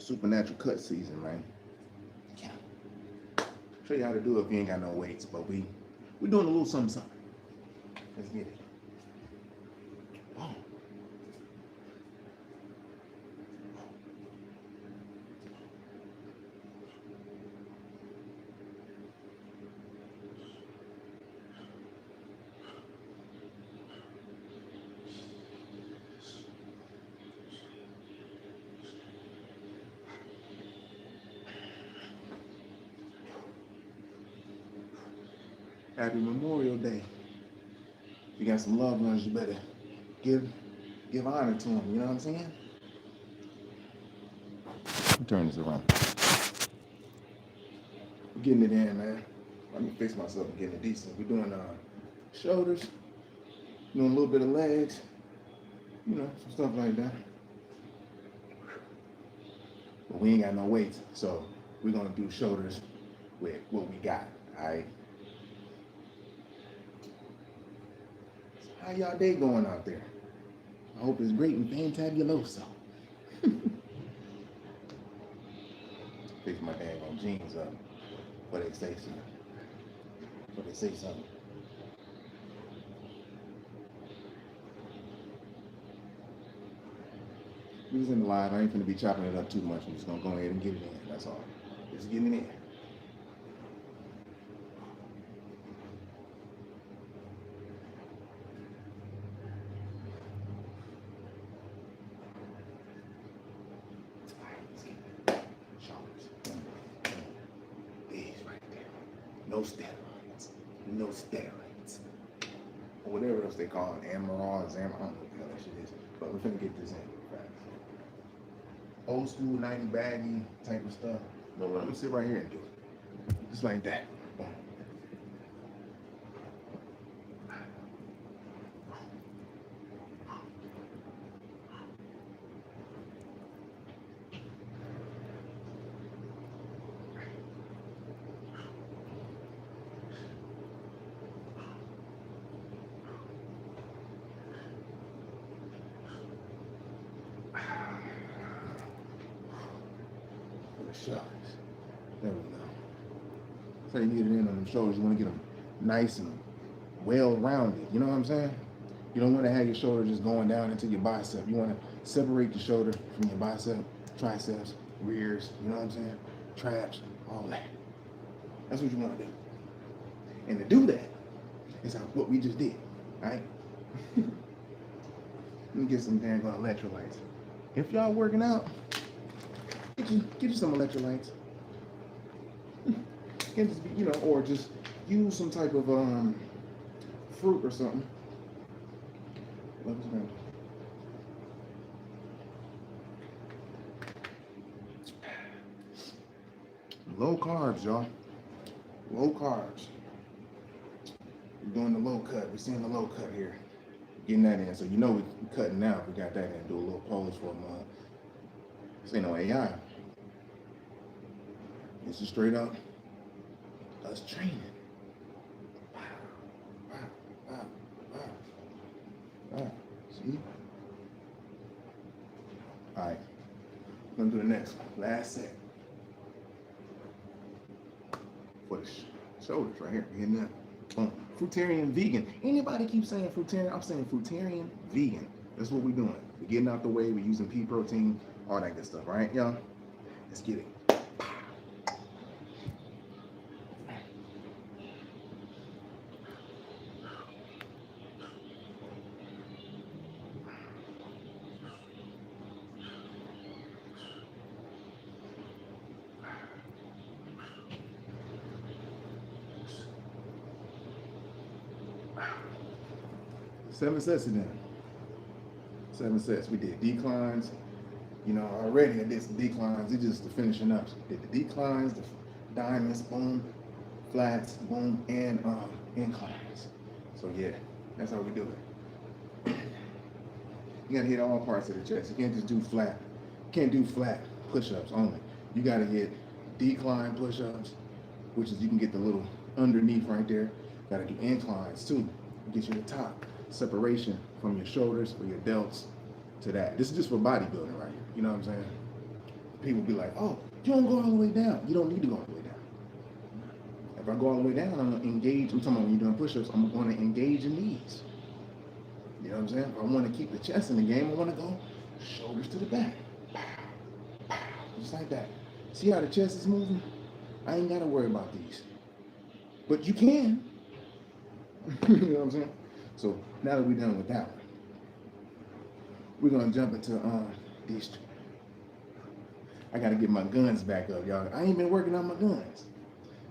supernatural cut season, man. Yeah. Show you how to do it if you ain't got no weights, but we doing a little something, something. Let's get it. Oh. Happy Memorial Day. If you got some loved ones, you better give honor to them. You know what I'm saying? Let me turn this around. We're getting it in, man. Let me fix myself and getting it decent. We're doing shoulders, doing a little bit of legs, you know, some stuff like that. But we ain't got no weights, so we're gonna do shoulders with what we got. All right. How y'all day going out there? I hope it's great and fantabuloso. Fix my daggone jeans up. But they say something. But they say something. We was in the live. I ain't gonna be chopping it up too much. I'm just gonna go ahead and get it in. That's all. Just getting it in. No steroids. No steroids. Or whatever else they call it. Amaru, I don't know what the hell that shit is. But we're finna get this in. Old school 90 baggy type of stuff. No, let me sit right here and do it. Just like that. Boom. Shoulders. There we go. So you get it in on them shoulders. You want to get them nice and well rounded. You know what I'm saying? You don't want to have your shoulder just going down into your bicep. You want to separate the shoulder from your bicep, triceps, rears. You know what I'm saying? Traps, all that. That's what you want to do. And to do that is what we just did. All right? Let me get some dang electrolytes. If y'all working out, get you some electrolytes. Can just be, you know, or just use some type of fruit or something. What was that? Low carbs, y'all. Low carbs. We're doing the low cut. We're seeing the low cut here. Getting that in. So you know we're cutting now. We got that in. Do a little pose for a month. This ain't no AI. This is straight up us training. Wow, wow, wow, wow, wow. See? All right, I'm gonna do the next one. Last set for the shoulders right here. You getting that? Fruitarian vegan. Anybody keep saying fruitarian? I'm saying fruitarian vegan. That's what we're doing. We're getting out the way. We're using pea protein, all that good stuff, right, y'all? Let's get it. 7 sets in there. 7 sets. We did declines. You know, already I did some declines. It's just the finishing up. Did the declines, the diamonds, boom, flats, boom, and inclines. So yeah, that's how we do it. You gotta hit all parts of the chest. You can't just do flat. You can't do flat push-ups only. You gotta hit decline push-ups, which is you can get the little underneath right there. Gotta do inclines too. Get you the top separation from your shoulders or your delts to that. This is just for bodybuilding right here. You know what I'm saying? people be like, oh, you don't go all the way down. You don't need to go all the way down. If I go all the way down, I'm going to engage. I'm talking about when you're doing push-ups, I'm going to engage in these. You know what I'm saying? If I want to keep the chest in the game, I want to go shoulders to the back. Pow, pow, just like that. See how the chest is moving? I ain't got to worry about these. But you can. You know what I'm saying? So now that we're done with that one, we're going to jump into these two. I got to get my guns back up, y'all. I ain't been working on my guns.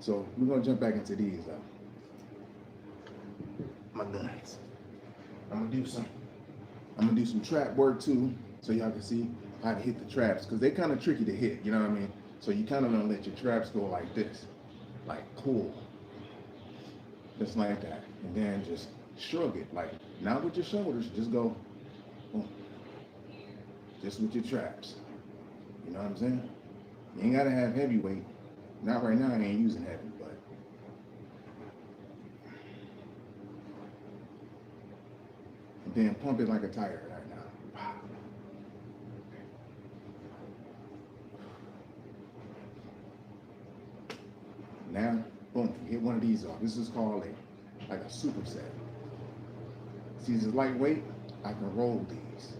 So we're going to jump back into these, though. My guns. I'm gonna do some trap work too, so y'all can see how to hit the traps, because they're kind of tricky to hit, you know what I mean? So you kind of want to let your traps go like this, like pull, just like that, and then just shrug it, like not with your shoulders, just go, boom, just with your traps. You know what I'm saying? You ain't gotta have heavy weight. Not right now, I ain't using heavy, but then pump it like a tire right now. Now, boom, hit one of these off. This is called like a superset. See, this is lightweight, I can roll these.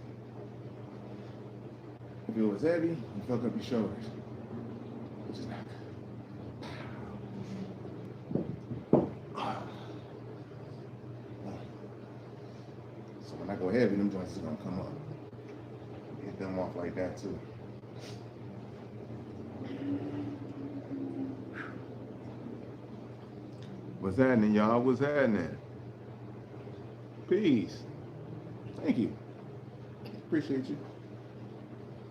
If it was heavy, you fuck up your shoulders, which is not good. When I go heavy, them joints is gonna come up. Hit them off like that too. What's happening, y'all? What's happening? Peace. Thank you. Appreciate you.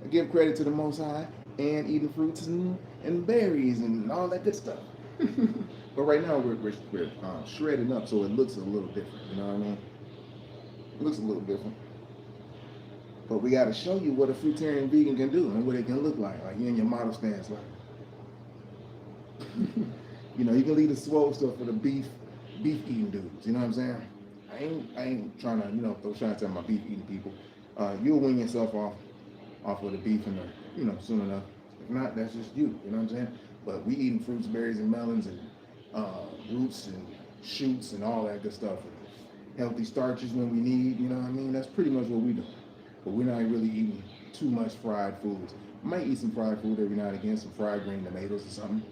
I give credit to the Most High and eating fruits and berries and all that good stuff. But right now we're shredding up, so it looks a little different. You know what I mean? It looks a little different. But we got to show you what a fruitarian vegan can do and what it can look like you in your model stance, like. You know, you can leave the swole stuff for the beef eating dudes. You know what I'm saying? I ain't trying to, throw shots at my beef eating people. You'll win yourself off of the beef and soon enough. If not, that's just you. You know what I'm saying? But we eating fruits, berries, and melons, and roots and shoots and all that good stuff. Healthy starches when we need, you know what I mean? That's pretty much what we do. But we're not really eating too much fried foods. Might eat some fried food every now and again, some fried green tomatoes or something.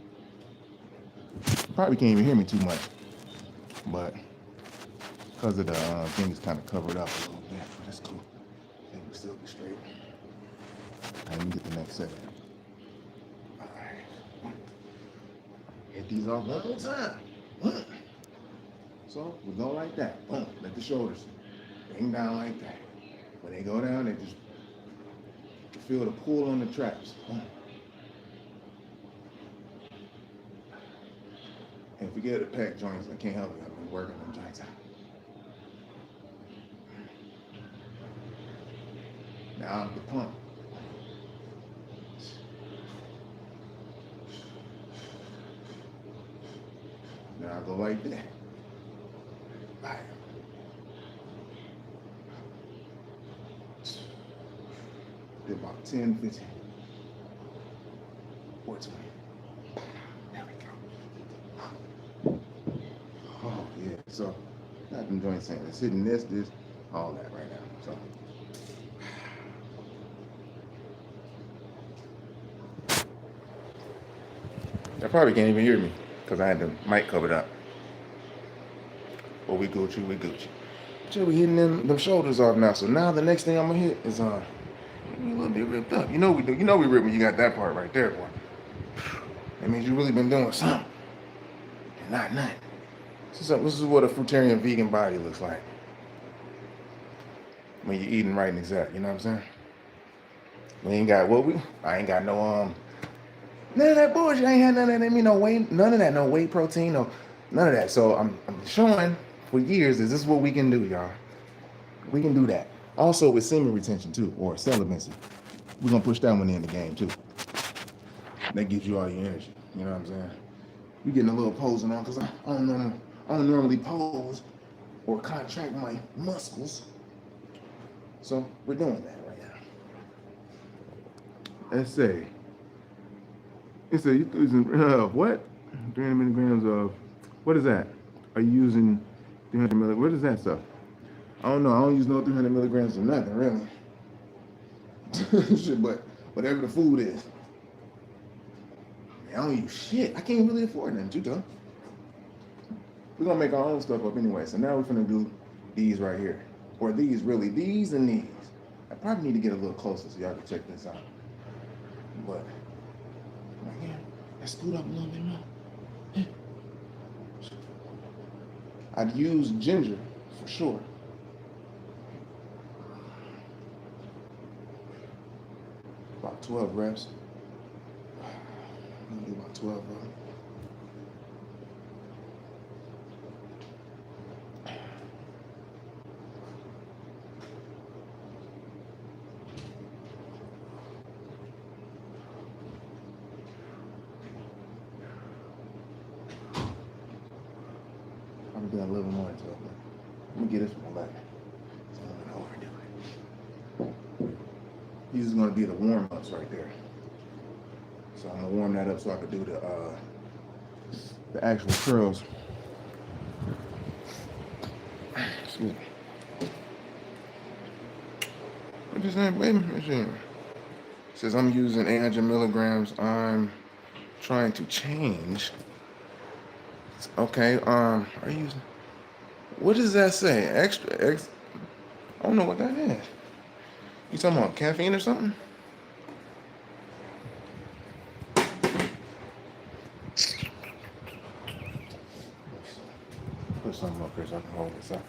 Probably can't even hear me too much, but because of the thing is kind of covered up a little bit, but that's cool. I think we'll still be straight. All right, let me get the next set. All right. Hit these off one more time. So we go like that. Boom. Let the shoulders bring down like that. When they go down, they just feel the pull on the traps. Boom. And forget the pec joints. I can't help it. I've been working them joints out. Now the pump. Now I go like that. Right. Did about 10, 15, 14. There we go. Oh yeah. So got them joints saying it's hitting this, all that right now. So I probably can't even hear me because I had the mic covered up. But we Gucci. So we hitting them shoulders off now. So now the next thing I'm gonna hit is a little bit ripped up. You know we do. You know we rip when you got that part right there, boy. That means you really been doing something. And not nothing. This is what a fruitarian vegan body looks like. When you're eating right and exact, you know what I'm saying? We ain't got I ain't got no none of that bullshit. I ain't had none of that. No whey, none of that. No whey protein. No, none of that. So I'm showing for years that this is what we can do, y'all. We can do that. Also with semen retention too, or celibacy. We're gonna push that one in the game too. That gives you all your energy. You know what I'm saying? We getting a little posing on because I don't normally pose or contract my muscles. So we're doing that right now. Let's say It said you using what? 300 milligrams of, what is that? Are you using 300 milligrams? What is that stuff? I don't know. I don't use no 300 milligrams of nothing, really. Shit, but whatever the food is. Man, I don't use shit. I can't really afford nothing, you know. We're gonna make our own stuff up anyway. So now we're gonna do these right here. Or these, really. These and these. I probably need to get a little closer so y'all can check this out. But, right here, let's scoot up a little bit more. I'd use ginger for sure. About 12 reps. I'm gonna do about 12 of them. I'm gonna do a little more into it. Let me get this one back. So I'm gonna overdo it. These are gonna be the warm-ups right there. So I'm gonna warm that up so I can do the actual curls. Excuse me. What is that, baby? It says I'm using 800 milligrams. I'm trying to change. Okay, are you using, what does that say? Extra, I don't know what that is. You talking about caffeine or something? Put something up here so I can hold this up.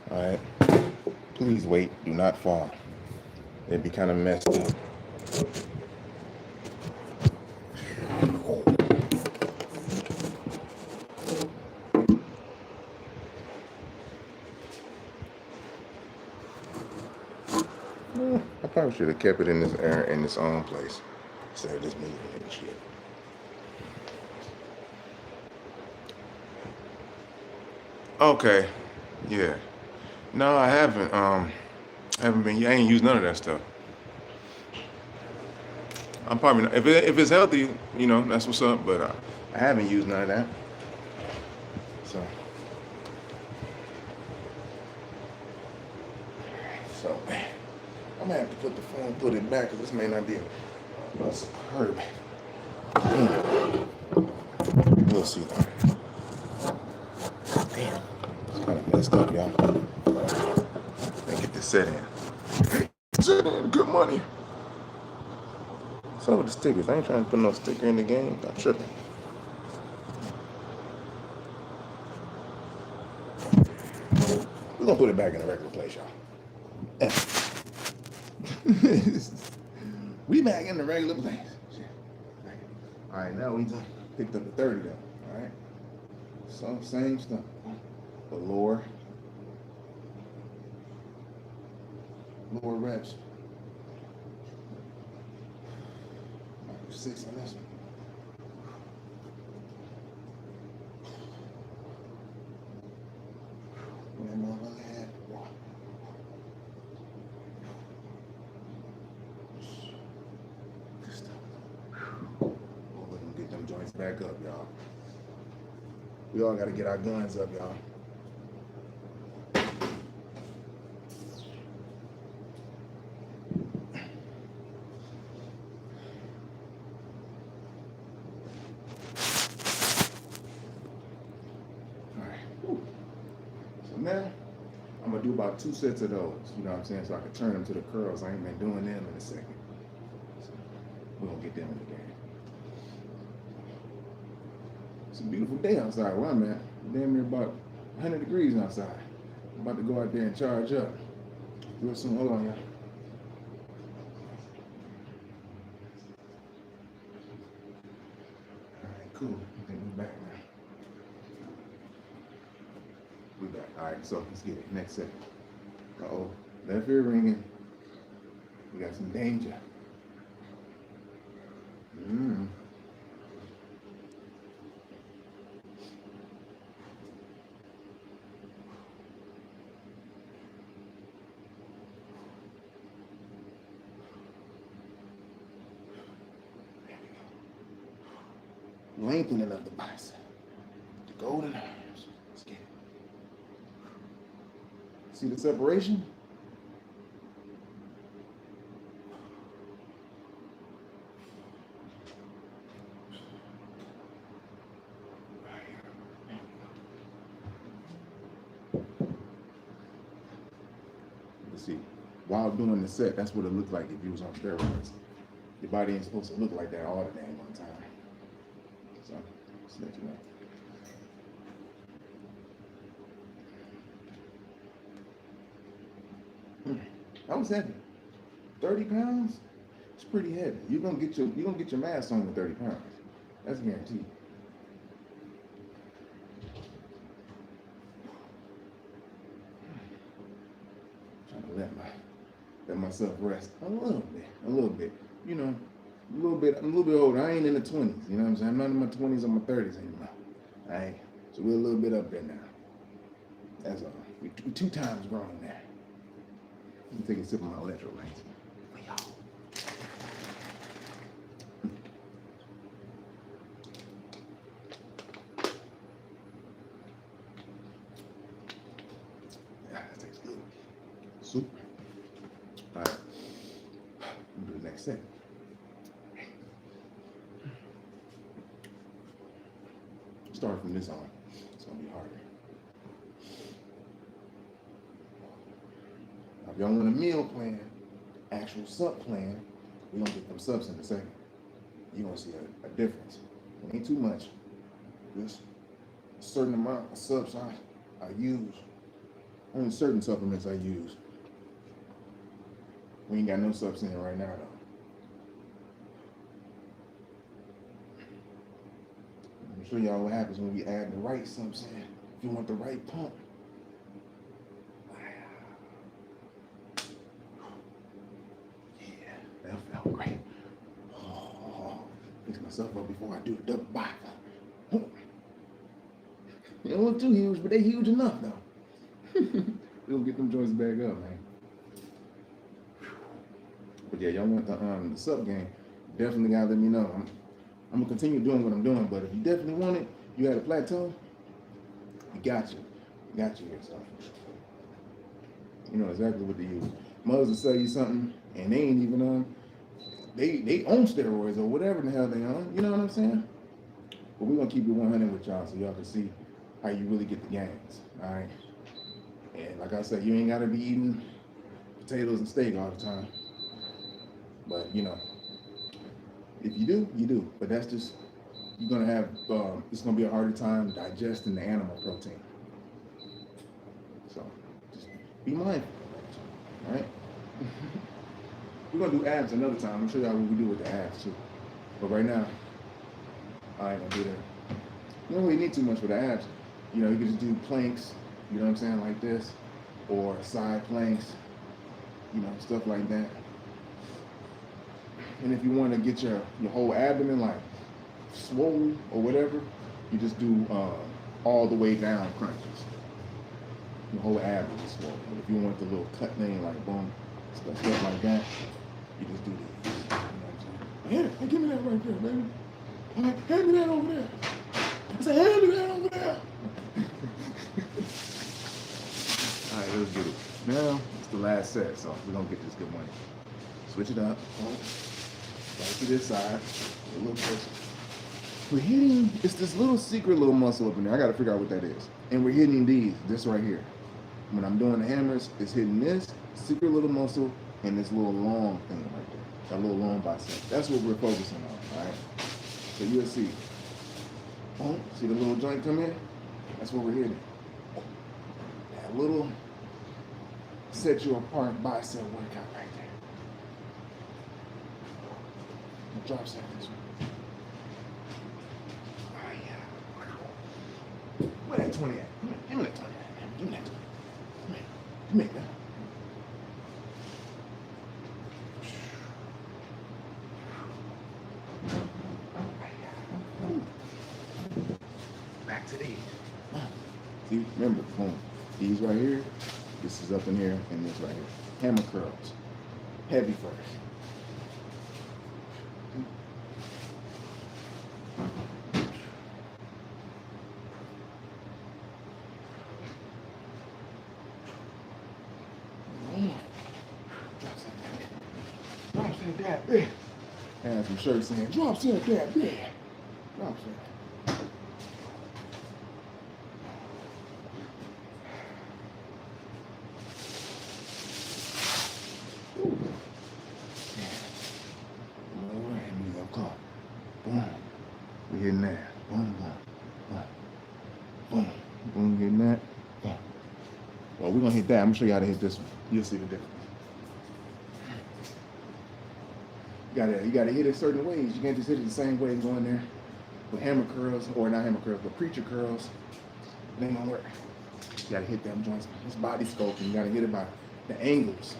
All right. Please wait. Do not fall. It'd be kind of messed up. I probably should have kept it in this air in its own place instead of just moving it and shit. Okay, yeah. No, I haven't. Haven't been. I ain't used none of that stuff. I'm probably not, if it's healthy, you know, that's what's up. But I haven't used none of that. So I'm gonna have to put the phone, put it back, because this may not be a superb. We'll see though. Damn, it's kind of messed up, y'all. Let me get this set in. Set in, good money. What's up with the stickers? I ain't trying to put no sticker in the game. I'm tripping. We're gonna put it back in the regular place, y'all. We back in the regular place. All right, now we just picked up the 30 though. All right, so same stuff, but lower reps. 6 on this one. We're gonna get them joints back up, y'all. We all gotta get our guns up, y'all. Now, I'm gonna do about 2 sets of those, you know what I'm saying, so I can turn them to the curls. I ain't been doing them in a second. So we're gonna get them in the game. It's a beautiful day outside where I'm at. Damn near about 100 degrees outside. I'm about to go out there and charge up. Real soon, hold on, y'all. All right, cool. I think we're back now. We back. All right, so let's get it. Next set. Uh-oh. Left ear ringing. We got some danger. lengthening of the bicep. The golden arms. Let's get it. See the separation? See, while doing the set, that's what it looked like if you was on steroids. Your body ain't supposed to look like that all the damn one time. So, just let you know. That was heavy. 30 pounds? It's pretty heavy. You're gonna get your mass on with 30 pounds. That's guaranteed. Let myself rest a little bit. You know, I'm a little bit older. I ain't in the 20s. You know what I'm saying? I'm not in my 20s or my 30s anymore. All right, so we're a little bit up there now. That's all. We're 2 times grown now. Let me take a sip of my electrolytes. Yeah, that tastes good. Super. All right, we'll do the next set. Start from this on. It's gonna be harder. Now, if y'all want a meal plan, actual sub plan, we're gonna get them subs in a second. You're gonna see a difference. It ain't too much. Just a certain amount of subs I use. Only certain supplements I use. We ain't got no subs in right now though. Let me show y'all what happens when we add the right subs in. If you want the right pump. Yeah, that felt great. Oh, fix myself up before I do the double bicep. They don't look too huge, but they huge enough though. We'll get them joints back up, man. But yeah, y'all want the sub game, definitely gotta let me know. I'm gonna continue doing what I'm doing, but if you definitely want it, you had a plateau, we got you. We got you here, so. You know exactly what to use. Mothers will sell you something, and they ain't even on, they own steroids or whatever the hell they on, you know what I'm saying? But we're gonna keep it 100 with y'all so y'all can see how you really get the gains, all right? And like I said, you ain't gotta be eating potatoes and steak all the time. But you know, if you do, you do. But that's just, you're gonna have, it's gonna be a harder time digesting the animal protein. So just be mindful, all right? We're gonna do abs another time. I'll show y'all what we do with the abs too. But right now, I ain't gonna do that. You don't really need too much for the abs. You know, you can just do planks, you know what I'm saying, like this, or side planks, you know, stuff like that. And if you want to get your whole abdomen like swollen or whatever, you just do all the way down crunches. Your whole abdomen is swollen. But if you want the little cut thing like boom, stuff like that, you just do this. You know what I'm saying? Hey, give me that right there, baby. All right, hand me that over there. I said, hand me that over there. All right, let's get it. Now, it's the last set, so we're going to get this good money. Switch it up. Back to this side. A little closer. We're hitting, it's this little secret little muscle up in there. I got to figure out what that is. And we're hitting this right here. When I'm doing the hammers, it's hitting this secret little muscle and this little long thing right there. That little long bicep. That's what we're focusing on, all right? So you'll see. Oh, see the little joint come in? That's what we're hitting. That little set you apart bicep workout right there. Drop set this one. Oh yeah. Where that 20 at? Give me that 20. Give me that 20. Come here. Come here now. Back to these. See, remember, boom. These right here, this is up in here, and this right here. Hammer curls. Heavy first. set that bed. Had some shirts saying, drop set that bed. Drop set. Boom. We hitting that. Boom, boom, boom, boom, boom, getting that. Boom. Well, we're gonna hit that. I'm gonna show you how to hit this one. You'll see the difference. You gotta hit it certain ways. You can't just hit it the same way and go in there with hammer curls, or not hammer curls, but preacher curls. It ain't gonna work. You gotta hit them joints. It's body sculpting. You gotta hit it by the angles.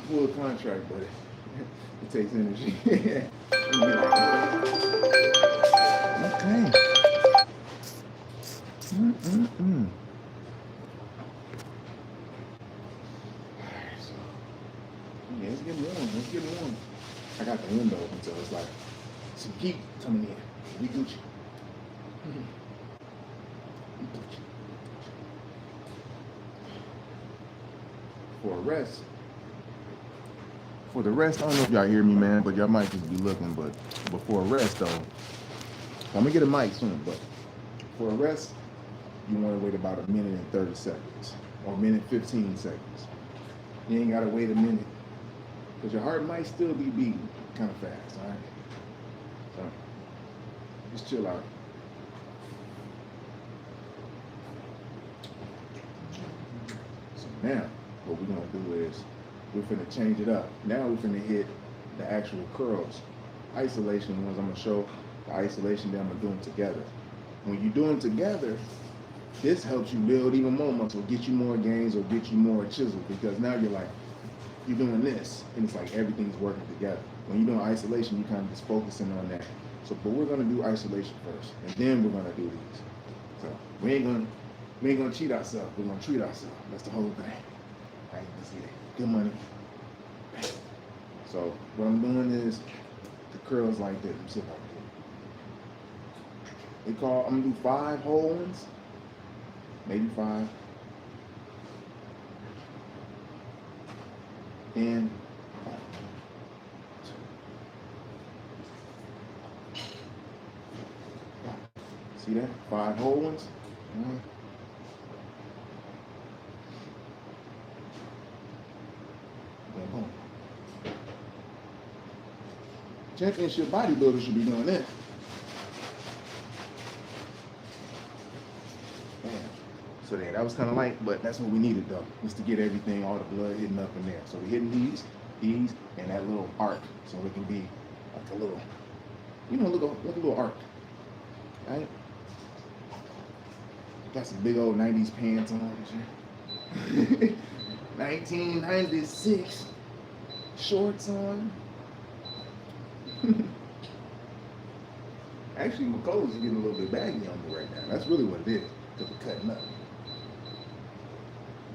Full contract, but it takes energy. Okay. Alright, so yeah, it's getting warm. It's getting warm. I got the window open, so it's like some heat coming in. We Gucci. For a rest. For the rest, I don't know if y'all hear me, man, but y'all might just be looking. But for a rest, though, I'm gonna get a mic soon. But for a rest, you want to wait about a minute and 30 seconds, or a minute 15 seconds. You ain't gotta wait a minute, because your heart might still be beating kind of fast. All right, so just chill out. So now, what we're gonna do is, we're finna change it up. Now we're finna hit the actual curls. Isolation ones, I'm gonna show the isolation that I'm gonna do them together. When you do them together, this helps you build even more muscle, get you more gains or get you more chisel, because now you're doing this and it's like everything's working together. When you're doing isolation, you're kind of just focusing on that. So, but we're gonna do isolation first, and then we're gonna do these. So we ain't gonna cheat ourselves, we're gonna treat ourselves. That's the whole thing. All right, let's get it. Good money. So what I'm doing is the curls like this. Let me see if I can do it. I'm gonna do 5 whole ones, maybe 5. And see that? 5 whole ones. Boom. Championship bodybuilders should be doing that. Man. So that was kind of light, but that's what we needed though, was to get everything, all the blood hitting up in there. So we're hitting these, and that little arc, so it can be like a little, look a little arc, right? Got some big old 90s pants on and shit. 1996 shorts on. Actually, my clothes are getting a little bit baggy on me right now. That's really what it is, because we're cutting up.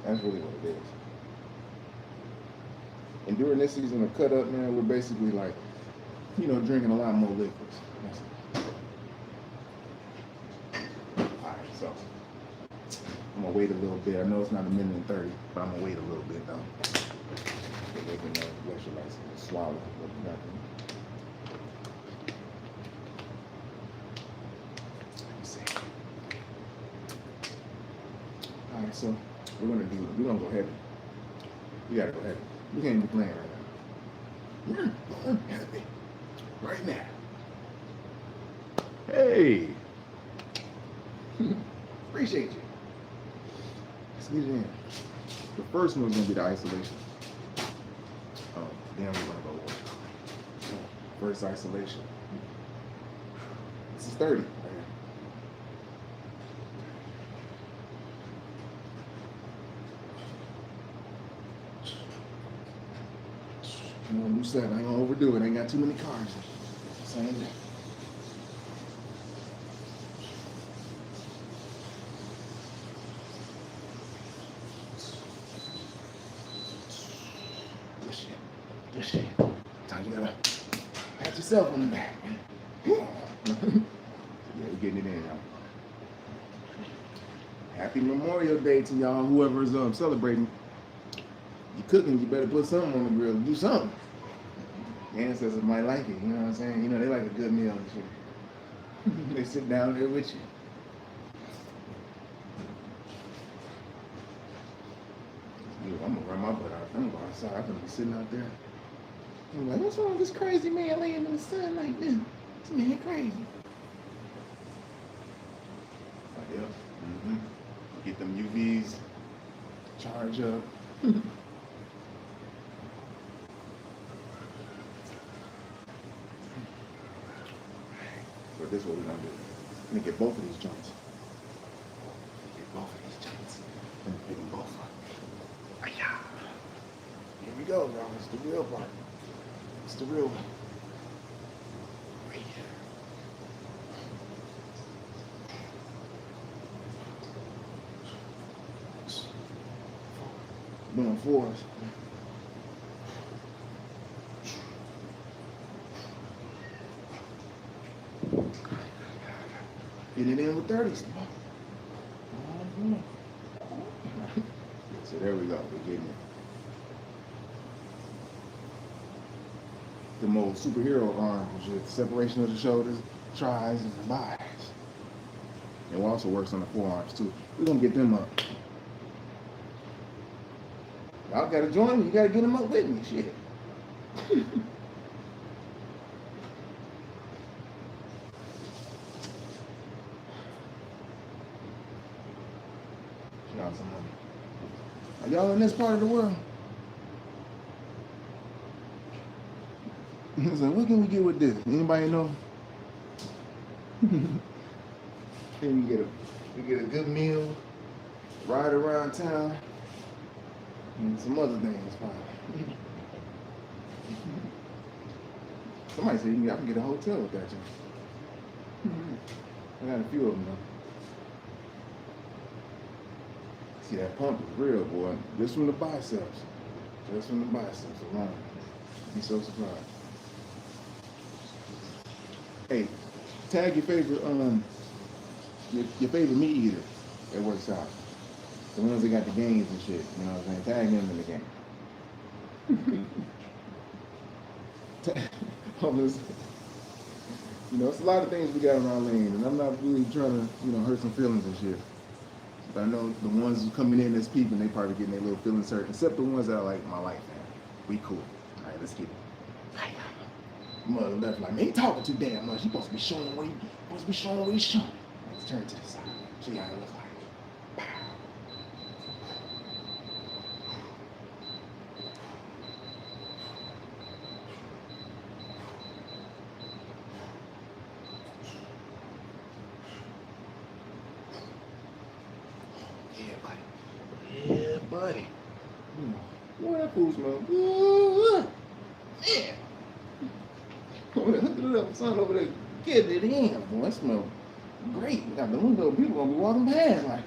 That's really what it is. And during this season of cut up, man, we're basically like, drinking a lot more liquids. Alright, so I'm gonna wait a little bit. I know it's not a minute and 30, but I'm gonna wait a little bit though. They can electrolytes and swallow what you got there. Let me see. Alright, so we're gonna go heavy. We gotta go heavy. We can't be playing right now. We're going heavy. Right now. Hey! Appreciate you. Let's get it in. The first one's gonna be the isolation. Oh, then we're gonna go with first isolation. This is 30 right here. I'm gonna do 7. I ain't gonna overdo it. I ain't got too many cars. Same thing. Good shit. Sometimes you gotta pat yourself on the back, man. Yeah, we're getting it in, y'all. Happy Memorial Day to y'all, whoever's celebrating. You cooking, you better put something on the grill. Do something. The ancestors might like it, you know what I'm saying? You know, they like a good meal and shit. They sit down there with you. I'm gonna run my butt out. I'm gonna go outside. I'm gonna be sitting out there. I'm like, what's wrong with this crazy man laying in the sun like this? This man crazy. Like, yeah. Mm-hmm. Get them UVs, charge up. So this is what we're gonna do. We're gonna get both of these joints. Get both of these joints. And pick them both up. Here we go, y'all. It's the real part. It's the real one. Right here. Doing fours. Get it in with 30s. So there we go. We're getting it. The most superhero arms, with separation of the shoulders, tries, and the buys. It also works on the forearms too. We're gonna get them up. Y'all gotta join me. You gotta get them up with me. Shit. Y'all some money. Are y'all in this part of the world? So what can we get with this? Anybody know? Then we get a good meal, ride around town, and some other things probably. Somebody said I can get a hotel with that joint. I got a few of them though. See, that pump is real, boy. Just from the biceps. Just from the biceps alone. You'd be so surprised. Hey, tag your favorite your favorite meat eater that works out. The ones that got the games and shit. You know what I'm saying? Tag them in the game. You know, it's a lot of things we got around Lane, and I'm not really trying to, hurt some feelings and shit. But I know the ones who coming in as people, they probably getting their little feelings hurt, except the ones that are like my life, man. We cool. All right, let's get it. Mother left like, man, he talking too damn much. He supposed to be showing what he's showing. Let's turn to the side. Show you how it looks like. Pow. Yeah, buddy. Boy, that food smells good. Man. Hook it up, son, over there. Get it in, boy. It smells great. We got the window. People gonna be walking past like,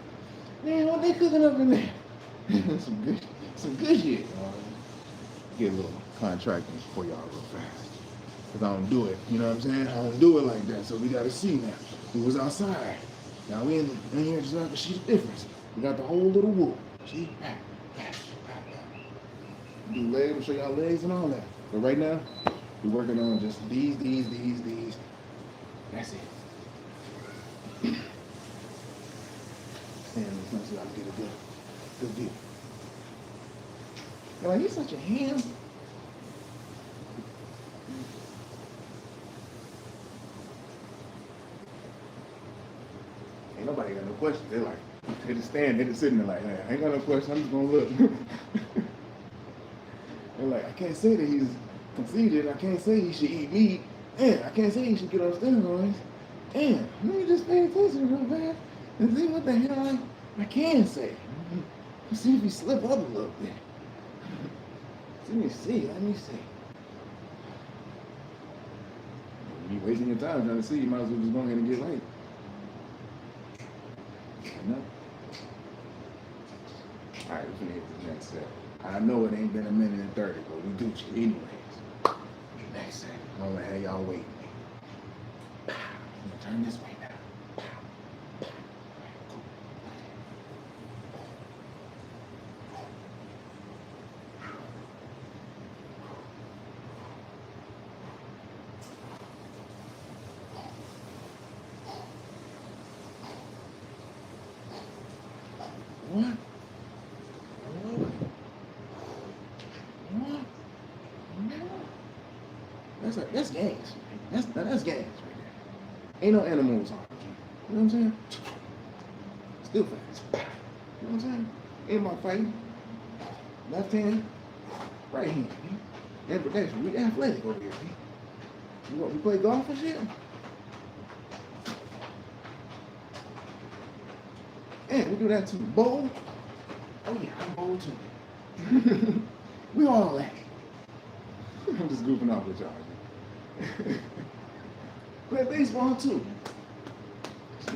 man, what they cooking up in there? some good shit. Get a little contracting for y'all real fast. Cause I don't do it, you know what I'm saying? I don't do it like that. So we gotta see now. We was outside. Now we in here just like to see the difference. We got the whole little whoop. See? Do legs, show y'all legs and all that. But right now, we're working on just these. That's it. And let's not see how to get a good view. You're like, he's such a ham. Ain't nobody got no questions. They're like, they just stand, they just sitting there like, hey, I ain't got no question, I'm just gonna look. They're like, I can't say that he's conceited, I can't say he should eat meat, and I can't say he should get on steroids. And let me just pay attention real bad and see what the hell I can say. See if he slip up a little bit. Let me see. You wasting your time trying to see, you might as well just go ahead and get right. No. Alright, we're gonna hit the next step. I know it ain't been a minute and 30, but we do you anyways. Next thing, I'm gonna have y'all waiting. I'm gonna turn this way now. What? That's gangs. That's gangs right there. Ain't no animals on it. You know what I'm saying? Still fast. You know what I'm saying? Ain't my fighting. Left hand, right hand. Ambidextrous. We athletic over here. We play golf and shit. And we do that too. Bowl. Oh yeah, I bowl too. We all that. I'm just goofing off with y'all. Play baseball too. Yeah.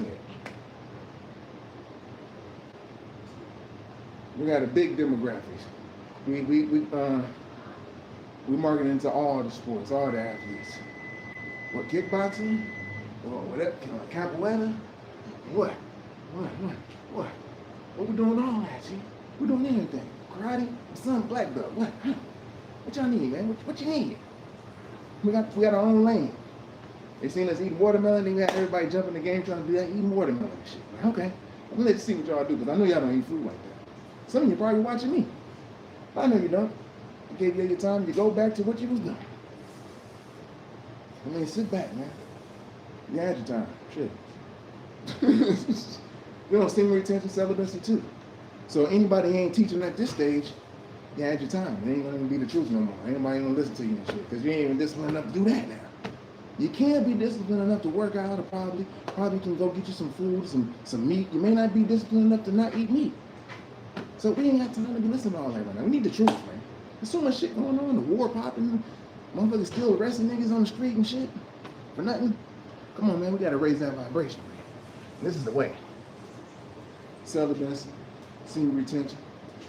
We got a big demographics. We market into all the sports, all the athletes. What, kickboxing? Or whatever, capoeira? What we doing all that, G? We doing anything. Karate, some black belt. What? Huh? What y'all need, man? What you need? We got our own lane. They seen us eating watermelon, they got everybody jumping the game trying to do that, eating watermelon and shit. Okay, I'm gonna let you see what y'all do, because I know y'all don't eat food like that. Some of you probably watching me. I know you don't. I gave you your time to go back to what you was doing. I mean, sit back, man. You had your time. Shit. We don't stimulate retention, celibacy too. So anybody ain't teaching at this stage, you had your time. It ain't gonna be the truth no more. Anybody ain't gonna listen to you and shit, because you ain't even disciplined enough to do that now. You can't be disciplined enough to work out, or probably can go get you some food, some meat. You may not be disciplined enough to not eat meat. So we ain't got time to be listening to all that right now. We need the truth, man. There's so much shit going on, the war popping, motherfuckers still arresting niggas on the street and shit for nothing. Come on, man, we gotta raise that vibration, man. This is the way. Celibacy, semen retention,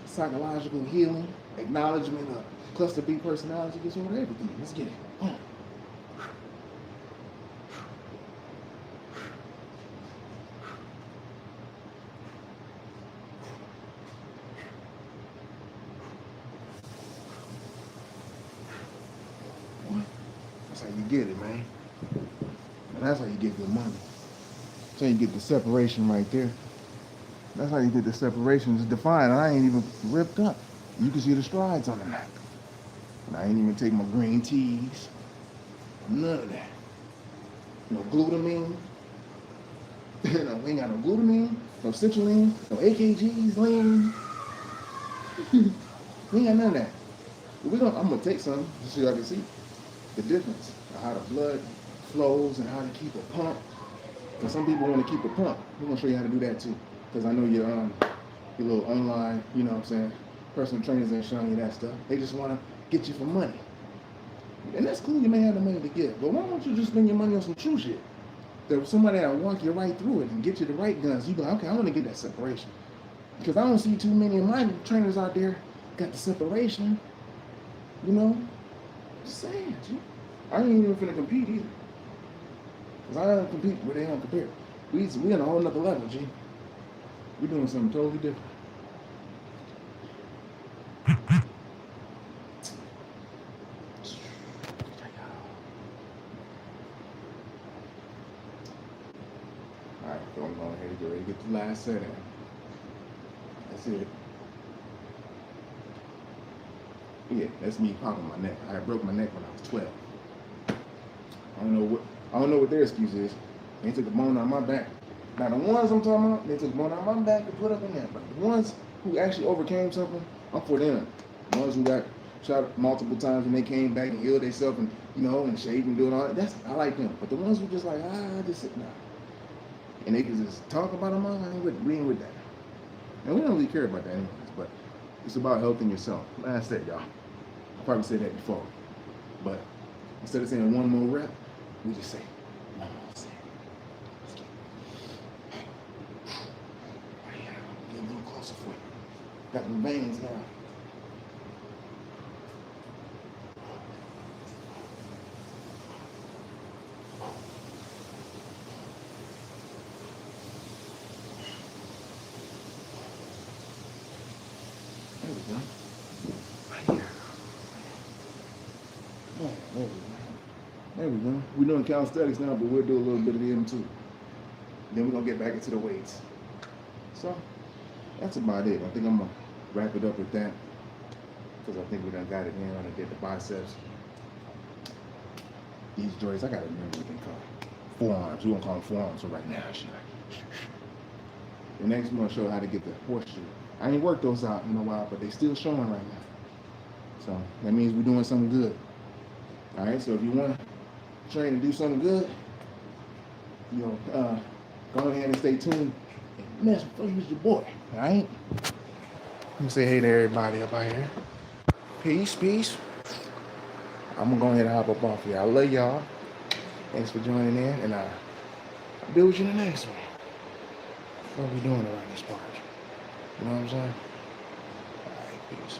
psychological healing, acknowledgement of cluster B personality disorder, everything. Let's get it. That's how you get it, man. And that's how you get good money. That's how you get the separation right there. That's how you get the separation. It's defined. I ain't even ripped up. You can see the strides on the map. And I ain't even take my green teas. None of that. No glutamine. No, we ain't got no glutamine, no citrulline, no AKGs, lean. We ain't got none of that. But I'm gonna take some just so y'all can see the difference of how the blood flows and how to keep a pump. And some people want to keep a pump. We're gonna show you how to do that too. Because I know your little online, you know what I'm saying, personal trainers ain't showing you that stuff. They just want to get you for money. And that's cool, you may have the money to give. But why don't you just spend your money on some true shit? There's somebody that'll walk you right through it and get you the right guns. You go, okay, I want to get that separation. Because I don't see too many of my trainers out there got the separation. You know? Just saying, G. I ain't even finna compete either. Because I don't compete where they don't compare. We on a whole nother level, G. We're doing something totally different. All right, so I'm going ahead and get ready to get the last set in. That's it. Yeah, that's me popping my neck. I broke my neck when I was 12. I don't know what their excuse is. They took a bone out of my back. Now the ones I'm talking about, they took one out of my back and put up in there. But the ones who actually overcame something, I'm for them. The ones who got shot multiple times and they came back and healed themselves and, you know, and shaved and doing all that, I like them. But the ones who just like, just sit down. And they can just talk about them, we ain't with that. And we don't really care about that anyways, but it's about health and yourself. Last step, y'all. I probably said that before. But instead of saying one more rep, we just say one more set. Get a little closer for you. Got the veins now. There we go. There we go. We're doing calisthenics now, but we'll do a little bit of them too. Then we're gonna get back into the weights. So that's about it. I think I'm gonna wrap it up with that because I think we done got it in. I done did the biceps. These joints, I gotta remember what they call forearms. We won't call them forearms for right now. The next one, I'll show you how to get the horseshoe. I ain't worked those out in a while, but they still showing right now. So that means we're doing something good. All right, so if you want to train and do something good, you know, go ahead and stay tuned and mess with your boy. All right. Let me say hey to everybody up out here. Peace, peace. I'm gonna go ahead and hop up off here. I love y'all. Thanks for joining in, and I'll be with you in the next one. What are we doing around this park? You know what I'm saying? All right, peace.